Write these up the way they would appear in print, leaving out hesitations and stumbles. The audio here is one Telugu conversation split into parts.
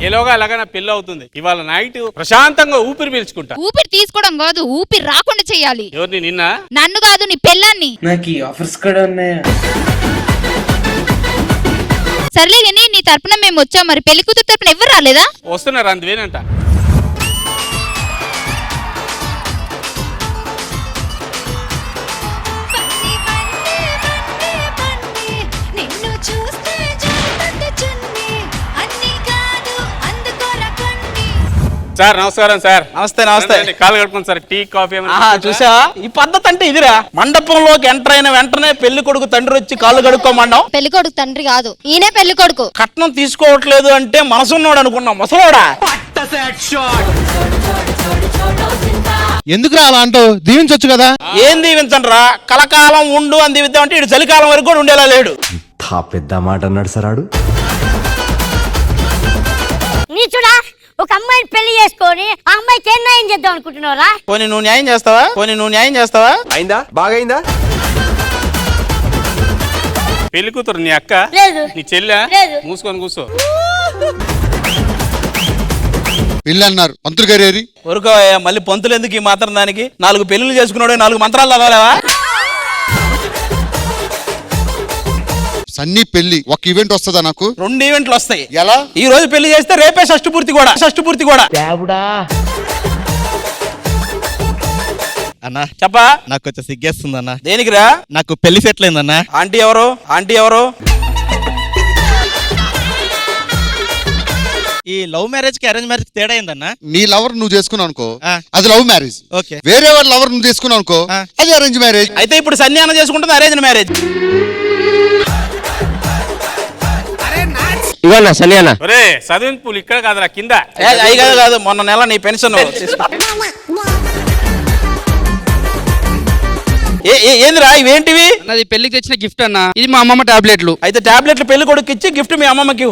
ఎలాగా అలాగా నా పెళ్లి అవుతుంది. ఇవాళ నైట్ ప్రశాంతంగా ఊపిరి పీల్చుకుంటా. ఊపిరి తీసుకోవడం కాదు, ఊపిరి రాకుండా చెయ్యాలి. ఎవరిని? నిన్న? నన్ను కాదు, నీ పెళ్ళాన్ని. నాకు ఈ ఆఫర్స్ కూడా ఉన్నాయా? సర్లే గానీ నీ తరపున మేము వచ్చాం, మరి పెళ్లి కూతురు తరపున ఎవరు రాలేదా? వస్తున్నారు, అందువేనంట. సార్ నమస్కారం సార్. నమస్తే నమస్తే. కాలు కడుకోండి సార్. టీ కాఫీ చూసా ఈ పద్ధతి అంటే ఇదిరా. మండపంలోకి ఎంటర్ అయిన వెంటనే పెళ్లి కొడుకు తండ్రి వచ్చి కాళ్ళు కడుక్కోమన్నాం. పెళ్లి కొడుకు తండ్రి కాదు, ఈయనే పెళ్లి కొడుకు. కట్నం తీసుకోవట్లేదు అంటే మనసున్నాడు అనుకున్నాం. ముసలోడా ఎందుకురా అలా అంటావు? దీవించొచ్చు కదా. ఏం దీవించండి రా, కలకాలం ఉండు అని దీవిద్దామంటే ఇటు చలికాలం వరకు కూడా ఉండేలా లేడు. పెద్ద మాట అన్నాడు సార్ ఆడు. నీచుడా, ఒక అమ్మాయిని పెళ్లి చేసుకొని ఆ అమ్మాయికి ఏం న్యాయం చేద్దాం అనుకుంటున్నారా? పోనీ నువ్వు న్యాయం చేస్తావా? అయిందా? బాగా అయిందా? పెళ్లి కూతురు నీ అక్క? లేదు. నీ చెల్లె? లేదు. మూసుకొని కూర్చో. పెళ్ళి అన్నారు మంత్రులు గారు. ఊరుకోవయ్యా, మళ్ళీ పంతులు ఎందుకు ఈ మాత్రం దానికి? 4 పెళ్లిళ్ళు చేసుకున్నాడు, 4 మంత్రాలు చదవలేవా? సన్నీ పెళ్లి ఒక ఈవెంట్ వస్తుందా? నాకు 2 ఈవెంట్లు వస్తాయి. ఎలా? ఈ రోజు పెళ్లి చేస్తే రేపే షష్ఠి పూర్తి కూడా. అన్నా చెప్పా. నాకు కొంచెం సిగ్గేస్తుంది అన్నా. దేనికిరా? నాకు పెళ్లి సెటిల్ అయిందన్నా. ఆంటీ ఎవరు? ఈ లవ్ మ్యారేజ్ కి అరేంజ్ మ్యారేజ్ తేడా అయిందన్నా. నీ లవర్ నువ్వు చేసుకున్నావు అనుకో, ఆ. అది లవ్ మ్యారేజ్. ఓకే. వేరే వాళ్ళ లవర్ నువ్వు చేసుకున్నావు అనుకో, ఆ. అది అరేంజ్ మ్యారేజ్. అయితే ఇప్పుడు సన్యానం చేసుకుంటుంది అరేంజ్ మ్యారేజ్. ఇవన్నా సన్యానా? ఒరే చదివింపులు ఇక్కడ కాదురా, కింద. అయి కాదు, మొన్న నెల నీ పెన్షన్ ఏందిరా ఇవేంటివి? నాది పెళ్లికి తెచ్చిన గిఫ్ట్ అన్న. ఇది మా అమ్మమ్మ టాబ్లెట్లు. అయితే టాబ్లెట్లు పెళ్లి కొడుకు ఇచ్చి గిఫ్ట్ మీ అమ్మమ్మకి.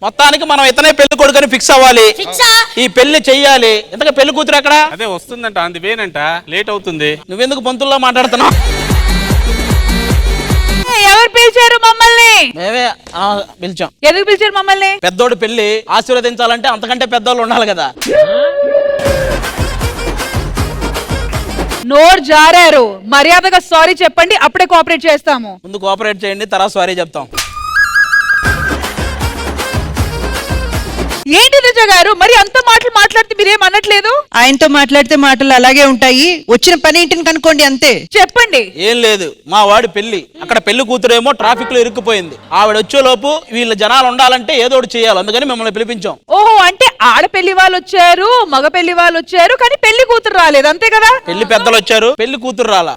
మొత్తానికి మనం ఇతనే పెళ్లి కొడుకు అని ఫిక్స్ అవ్వాలి. ఈ పెళ్లి చెయ్యాలి. ఇంతగా పెళ్లి కూతురు ఎక్కడ? అదే వస్తుందంట, అందువేనంట. లేట్ అవుతుంది. నువ్వెందుకు పంతుల్లో మాట్లాడుతున్నావు? ఎవరు పిలిచారు మమ్మల్ని? మేమే పిలిచాం. ఎందుకు పిలిచారు మమ్మల్ని? పెద్దోడు పెళ్లి ఆశీర్వదించాలంటే అంతకంటే పెద్దోళ్ళు ఉండాలి కదా. నోరు జారారు. మర్యాదగా సారీ చెప్పండి, అప్పుడే కోఆపరేట్ చేస్తాము. ముందు కోఆపరేట్ చేయండి, తర్వాత సారీ చెప్తాం. ఏంటి నిజ గారు, మరి అంత మాటలు మాట్లాడితే మీరేం అనట్లేదు? ఆయనతో మాట్లాడితే మాటలు అలాగే ఉంటాయి. వచ్చిన పని ఏంటిని కనుక్కోండి అంతే. చెప్పండి. ఏం లేదు, మా వాడి పెళ్లి. అక్కడ పెళ్లి కూతురేమో ట్రాఫిక్ లో ఇరుక్కుపోయింది. ఆవిడ వచ్చేలోపు వీళ్ళ జనాలు ఉండాలంటే ఏదో ఒకటి చేయాలి. అందుకని మిమ్మల్ని పిలిపించాం. ఓహో, అంటే ఆడ పెళ్లి వాళ్ళు వచ్చారు, మగ పెళ్లి వాళ్ళు వచ్చారు, కానీ పెళ్లి కూతురు రాలేదు, అంతే కదా? పెళ్లి పెద్దలు వచ్చారు, పెళ్లి కూతురు రాలా.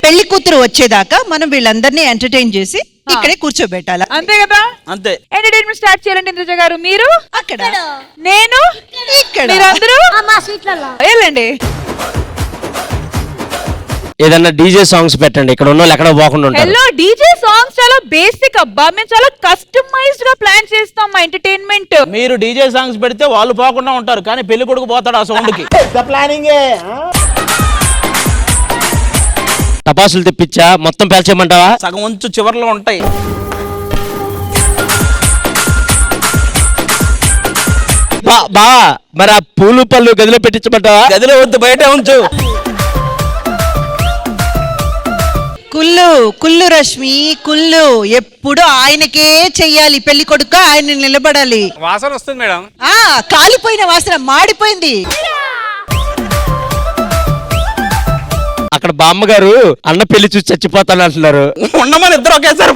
పెళ్లి కూతురు వచ్చేదాకా మనం వీళ్ళందరినీ ఎంటర్టైన్ చేసి ఇక్కడే కూర్చోబెట్టాలా, అంతే కదా? అంతే. ఎంటర్టైన్మెంట్ స్టార్ట్ చేయాలంటే ఇంద్రజ గారు మీరు అక్కడ, నేను ఇక్కడ, మీరందరూ మా సీట్లలో వెళ్ళండి. ఏదన్నా డీజే సాంగ్స్ పెట్టండి, ఇక్కడ ఉన్న వాళ్ళు ఎక్కడ పోకుండా ఉంటారు. హలో, డీజే సాంగ్స్ చాలా బేసిక్ అబ్బా. మేము చాలా కస్టమైజ్డ్ గా ప్లాన్ చేస్తాం మా ఎంటర్టైన్మెంట్. మీరు డీజే సాంగ్స్ పెడితే వాళ్ళు పోకుండా ఉంటారు, కానీ పెళ్లి కొడుకు పోతాడు ఆ సౌండ్ కి. టపాసులు తెప్పించా, మొత్తం పేల్చేయమంటావా? సగం ఉంచు, చివర్లో ఉంటాయి. బా మరి ఆ పూలు పళ్ళు గదిలో పెట్టించమంటావా? గదిలో వద్దు, బయటే ఉంచు. కుల్లు రశ్మి కుల్లు. ఎప్పుడు ఆయనకే చెయ్యాలి, పెళ్లి కొడుకు ఆయన నిలబడాలి. వాసన వస్తుంది మేడం. కాలిపోయిన వాసన, మాడిపోయింది. అక్కడ బామ్మగారు అన్న పెళ్లి చూసి చచ్చిపోతాను అంటున్నారు. ఉండమని ఇద్దరు ఒకేసారి.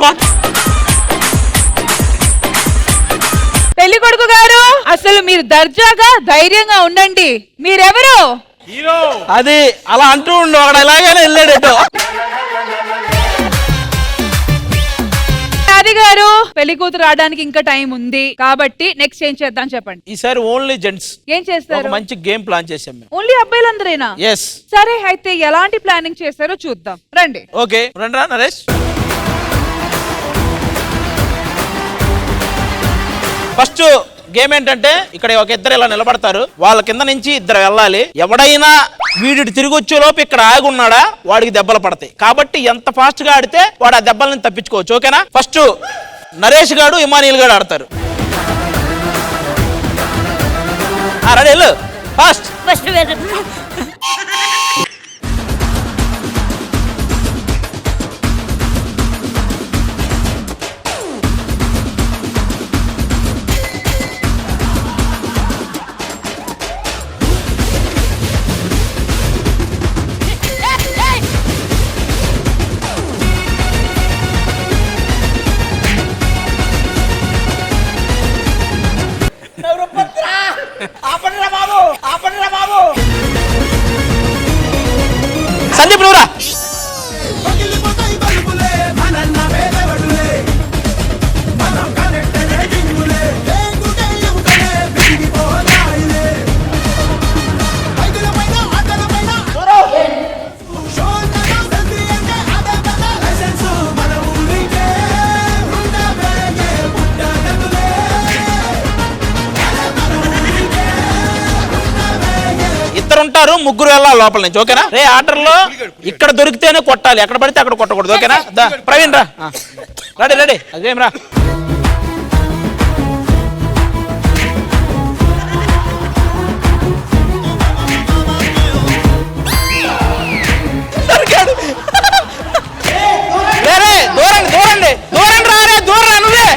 పెళ్లి కొడుకు గారు, అసలు మీరు దర్జాగా ధైర్యంగా ఉండండి. మీరెవరు? హీరో. అది అలా అంటూ ఉండు, అక్కడ ఎలాగైనా వెళ్ళాడేటో. అది గారు, పెళ్లి కూతురు రావడానికి ఇంకా టైం ఉంది కాబట్టి నెక్స్ట్ ఏం చేద్దాం చెప్పండి. ఈసారి ఓన్లీ జెంట్స్. ఏం చేస్తారు? మంచి గేమ్ ప్లాన్ చేసాం మేము. ఓన్లీ అబ్బాయిలందరేనా? ఎస్. సరే, అయితే ఎలాంటి ప్లానింగ్ చేస్తారో చూద్దాం, రండి. ఓకే, రండి నరేష్. ఫస్ట్ గేమ్ ఏంటంటే ఇక్కడ ఒక ఇద్దరు ఇలా నిలబడతారు, వాళ్ళ కింద నుంచి ఇద్దరు వెళ్ళాలి. ఎవడైనా వీడి తిరిగి వచ్చే లోపు ఇక్కడ ఆగి ఉన్నాడా వాడికి దెబ్బలు పడతాయి. కాబట్టి ఎంత ఫాస్ట్ గా ఆడితే వాడు ఆ దెబ్బలని తప్పించుకోవచ్చు. ఓకేనా? ఫస్ట్ నరేష్ గాడు ఇమానియల్ గాడు ఆడతారు. రెడీ వెళ్ళు ఫాస్ట్. ఫస్ట్ సందీప్ నువ్వురా. ఉంటారు ముగ్గురు వెళ్ళాలి లోపల నుంచి. ఓకేనా? రే ఆర్డర్లో ఇక్కడ దొరికితేనే కొట్టాలి, ఎక్కడ పడితే అక్కడ కొట్టకూడదు. ఓకేనా? ప్రవీణ్ రా. రెడీ రెడీ అదేం రా. దూరండి దూరండి దూరండి రారే దూరం నువ్వే.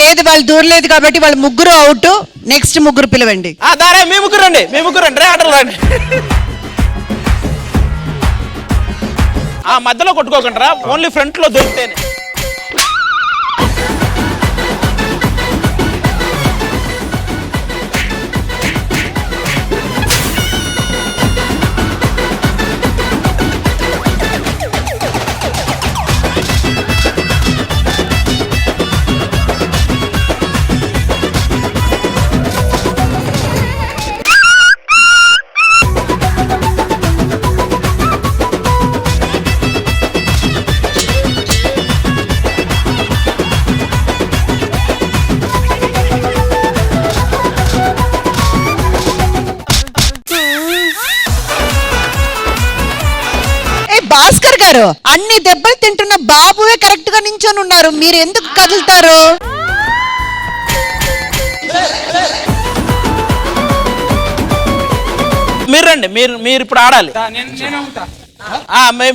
లేదు వాళ్ళు దూరలేదు కాబట్టి వాళ్ళు ముగ్గురు అవుట్. నెక్స్ట్ ముగ్గురు పిలవండి. దారే మీ ముగ్గురు రండి, మీ ముగ్గురు రండి. రే ఆటలు రండి. మధ్యలో కొట్టుకోకండి రా, ఓన్లీ ఫ్రంట్ లో దొరికితేనే. భాస్కర్ గారు, అన్ని దెబ్బలు తింటున్న బాబువే కరెక్ట్ గా నించొని ఉన్నారు, మీరు ఎందుకు కదులుతారు? మీరు రండి, మీరు ఇప్పుడు ఆడాలి.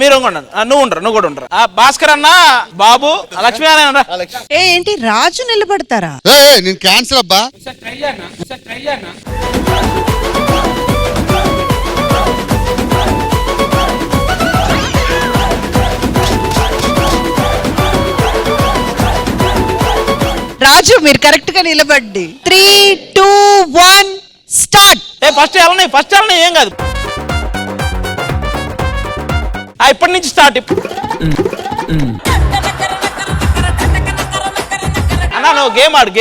మీరు నువ్వు ఉండరు, నువ్వు కూడా ఉండరు. భాస్కర్ అన్న, బాబు, లక్ష్మీ అన్న. ఏంటి రాజు నిలబడతారా? నేను క్యాన్సిల్ అబ్బా. రాజు మీరు కరెక్ట్ గా నిలబడి 3, 2, 1 స్టార్ట్. ఫస్ట్ వెళ్ళని ఏం కాదు. ఇప్పటి నుంచి స్టార్ట్. అన్నా నువ్వు గేమ్ ఆడు.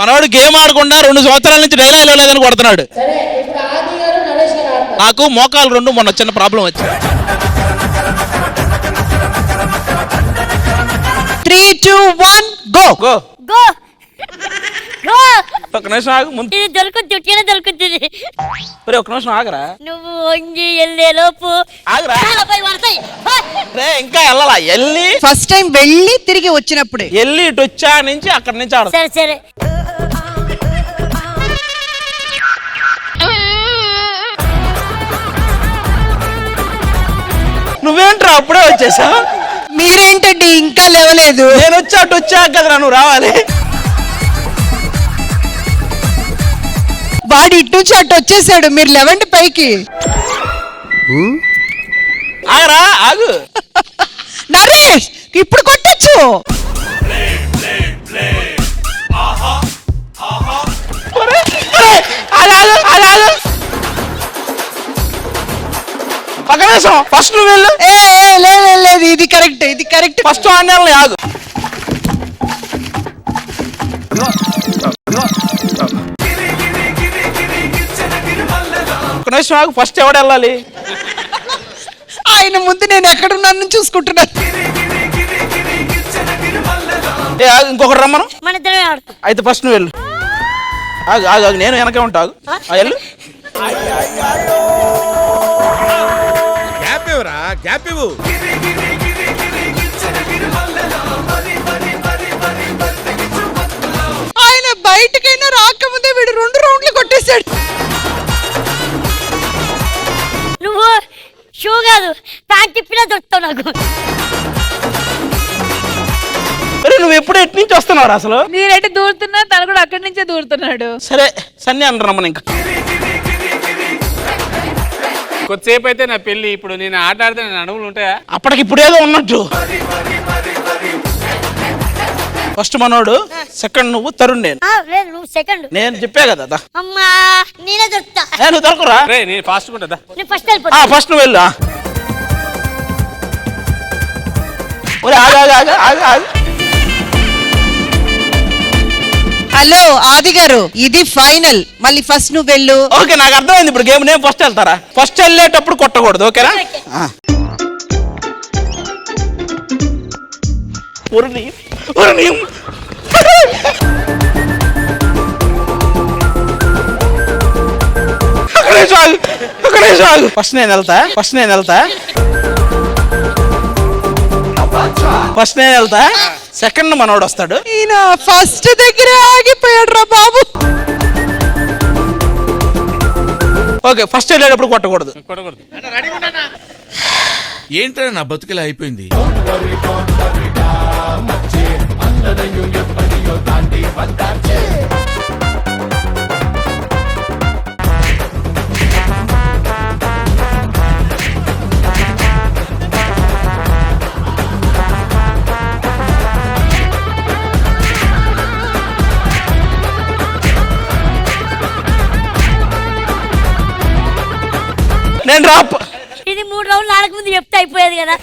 మనోడు గేమ్ ఆడకుండా 2 సంవత్సరాల నుంచి డైలాగ్ లేదని కొడుతున్నాడు. నాకు మోకాలు 2 మొన్న చిన్న ప్రాబ్లం వచ్చింది. 3, 2, 1 గో గో గో గో. ఒక నిమిషం ఆగు. ముందు ఇది దొరుకుతుంది. ఒక నిమిషం ఆగరా. నువ్వు వంగి వెళ్ళే లోపు ఆగరా. కాళ్ళపై పడతాయి. ఇంకా వెళ్ళాలా? వెళ్ళి ఫస్ట్ టైం వెళ్ళి తిరిగి వచ్చినప్పుడే వెళ్ళి ఇటు వచ్చా నుంచి అక్కడి నుంచి ఆడ. సరే నువ్వేంట్రా అప్పుడే వచ్చేసా? మీరేంటండి ఇంకా లేవలేదు? నేను వచ్చా కదా నువ్వు రావాలి. వాడు ఇటు నుంచి అటు వచ్చేసాడు, మీరు లేవండి పైకి. ఆగరా ఆగు. నరేష్ ఇప్పుడు కొట్టచ్చు. పక్కనేసం ఫస్ట్ నువ్వు వెళ్ళు. లేదు ఇది కరెక్ట్, ఇది కరెక్ట్. ఫస్ట్ ఆన్లైన్ ఆగు. ఒక నిమిషం ఆగు. ఫస్ట్ ఎవడు వెళ్ళాలి? ఆయన ముందు నేను ఎక్కడున్నాను చూసుకుంటున్నాను. ఏ ఆగు, ఇంకొకటి రమ్మను. మన ఇద్దరమే ఆడుతాం. అయితే ఫస్ట్ నువ్వు వెళ్ళు. ఆగు ఆగు ఆగు, నేను వెనకే ఉంటా. ఆగు వెళ్ళు. గ్యాప్ ఇవ్వరా, గ్యాప్ ఇవ్వు. ఆయన బయటకైనా రాకముందే వీడు 2 రౌండ్లు కొట్టేశాడు. నువ్వు షూ కాదు ప్యాంట్ తిప్పినా దొరుకుతావు నాకు. అరే నువ్వు ఎప్పుడు ఎటు నుంచి వస్తున్నావు అసలు? మీరైతే దూరుతున్నా, తను కూడా అక్కడి నుంచే దూరుతున్నాడు. సరే సన్ని అన్న రమ్మని. ఇంకా కొద్దిసేపు అయితే నా పెళ్లి. ఇప్పుడు నేను ఆట ఆడితే నా అడుగులు ఉంటాయా? అప్పటికి ఇప్పుడు ఏదో ఉన్నట్టు. ఫస్ట్ మనోడు, సెకండ్ నువ్వు, తరుణ్ నేను. లేదు నువ్వు సెకండ్. నేను చెప్పా కదా దా. అమ్మా నేనే దొరుకుతా. నువ్వు దొరకరా? రే నేను ఫాస్ట్ ఉంటుందా? నేను ఫస్ట్ వెళ్ళిపోతా. ఫస్ట్ నువ్వు వెళ్ళు. ఒరే ఆగు ఆగు ఆగు ఆగు ఆగు. హలో ఆది గారు, ఇది ఫైనల్. మళ్ళీ ఫస్ట్ నువ్వు వెళ్ళు. ఓకే నాకు అర్థమైంది ఇప్పుడు గేమ్. నేను ఫస్ట్ వెళ్తారా? ఫస్ట్ వెళ్ళేటప్పుడు కొట్టకూడదు, ఓకేనా? ఫస్ట్ నేను వెళ్తా. ఫస్ట్ నేను వెళ్తా. ఫస్ట్ నేను వెళ్తా. సెకండ్ మనోడు వస్తాడు. ఈయన ఫస్ట్ దగ్గర ఆగిపోయాడు రా బాబు. ఓకే ఫస్ట్ వెళ్ళేటప్పుడు కొట్టకూడదు. కొట్టకూడదు. ఏంట్రా నా బతుకులా అయిపోయింది. నేను రా. ఇది 3 రౌండ్లు ఆడక ముందు చెప్తే అయిపోయేది కదా.